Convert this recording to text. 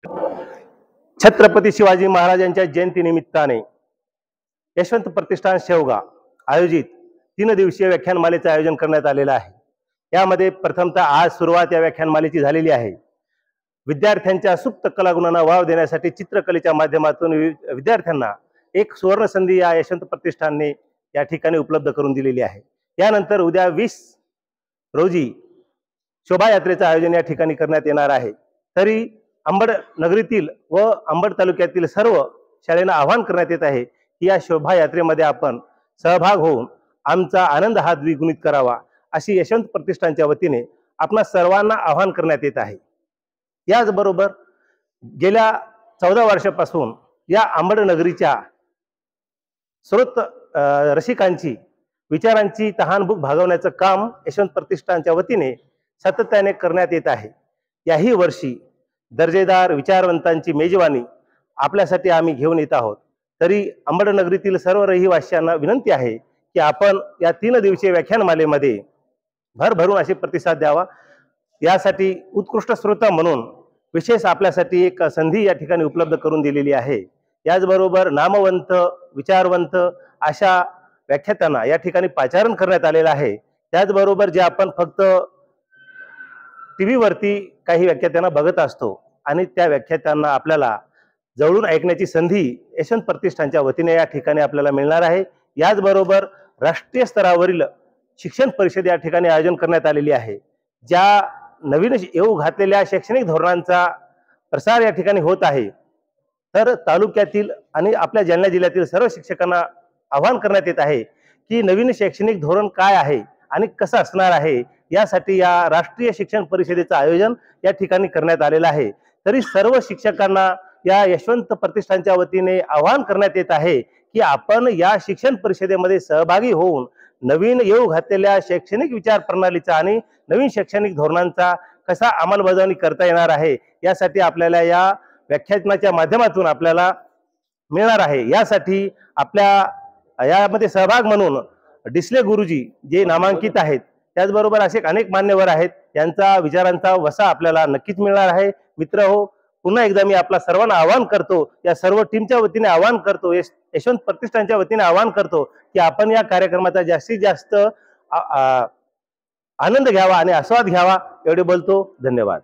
छत्रपती शिवाजी महाराजांच्या जयंतीनिमित्ताने यशवंत प्रतिष्ठान शेवगा आयोजित 3 दिवसीय व्याख्यानमालेचे आयोजन करण्यात आलेले आहे। यामध्ये प्रथमतः आज सुरुवात या व्याख्यानमालेची झालेली आहे। विद्यार्थ्यांच्या सुप्त कलागुणांना वाव देण्यासाठी चित्रकलेच्या माध्यमातून विद्यार्थ्यांना एक सुवर्ण संधी या यशवंत प्रतिष्ठानने या ठिकाणी उपलब्ध करून दिलेली आहे। यानंतर उद्या 20 रोजी शोभायात्रेचे आयोजन या ठिकाणी करण्यात येणार आहे। तरी अंबड नगरीतील व अंबड तालुक्यातील सर्व शाळांना आवाहन करण्यात येत आहे की या शोभायात्रेमध्ये आपण सहभाग होऊन आमचा आनंद हा द्विगुणित करावा, अशी यशवंत प्रतिष्ठानच्या वतीने आपणा सर्वांना आवाहन करण्यात येत आहे। याचबरोबर गेल्या 14 वर्षापासून या अंबड नगरीच्या स्रोत रसिकांची विचारांची तहानभूक भागवण्याचं काम यशवंत प्रतिष्ठानच्या वतीने सातत्याने करण्यात येत आहे। याही वर्षी दर्जेदार विचारवंतांची मेजवानी आपल्यासाठी आम्ही घेऊन येत आहोत। तरी अंबड नगरीतील सर्व रहिवाशांना विनंती आहे की आपण या 3 दिवसीय व्याख्यानमालेमध्ये भरभरून असे प्रतिसाद द्यावा। यासाठी उत्कृष्ट श्रोता म्हणून विशेष आपल्यासाठी एक संधी या ठिकाणी उपलब्ध करून दिलेली आहे। याचबरोबर नामवंत विचारवंत अशा व्याख्यात्यांना या ठिकाणी पाचारण करण्यात आलेलं आहे। त्याचबरोबर जे आपण फक्त टीव्ही वरती काही व्याख्यात्यांना बघत असतो आणि त्या व्याख्यात्यांना आपल्याला जवळून ऐकण्याची संधी यशवंत प्रतिष्ठानच्या वतीने या ठिकाणी आपल्याला मिळणार आहे। याचबरोबर राष्ट्रीय स्तरावरील शिक्षण परिषद या ठिकाणी आयोजन करण्यात आलेली आहे। ज्या नवीन येऊ घातलेल्या शैक्षणिक धोरणांचा प्रसार या ठिकाणी होत आहे, तर तालुक्यातील आणि आपल्या जालना जिल्ह्यातील सर्व शिक्षकांना आवाहन करण्यात येत आहे की नवीन शैक्षणिक धोरण काय आहे आणि कसं असणार आहे, यासाठी या राष्ट्रीय शिक्षण परिषदेचं आयोजन या ठिकाणी करण्यात आलेलं आहे। तरी सर्व शिक्षकांना या यशवंत प्रतिष्ठानच्या वतीने आवाहन करण्यात येत आहे की आपण या शिक्षण परिषदेमध्ये सहभागी होऊन नवीन येऊ घातलेल्या शैक्षणिक विचार प्रणालीचा आणि नवीन शैक्षणिक धोरणांचा कसा अंमलबजावणी करता येणार आहे, यासाठी आपल्याला या व्याख्यानाच्या माध्यमातून आपल्याला मिळणार आहे। यासाठी आपल्या यामध्ये सहभाग म्हणून डिसले गुरुजी जे नामांकित आहेत, त्याचबरोबर असे अनेक मान्यवर आहेत, यांचा विचारांचा वसा आपल्याला नक्कीच मिळणार आहे। मित्र हो, पुन्हा एकदा मी आपला सर्वांना आवाहन करतो, या सर्व टीमच्या वतीने आवाहन करतो, यशवंत प्रतिष्ठानच्या वतीने आवाहन करतो की आपण या कार्यक्रमाचा जास्तीत जास्त आनंद घ्यावा आणि आस्वाद घ्यावा। एवढे बोलतो, धन्यवाद।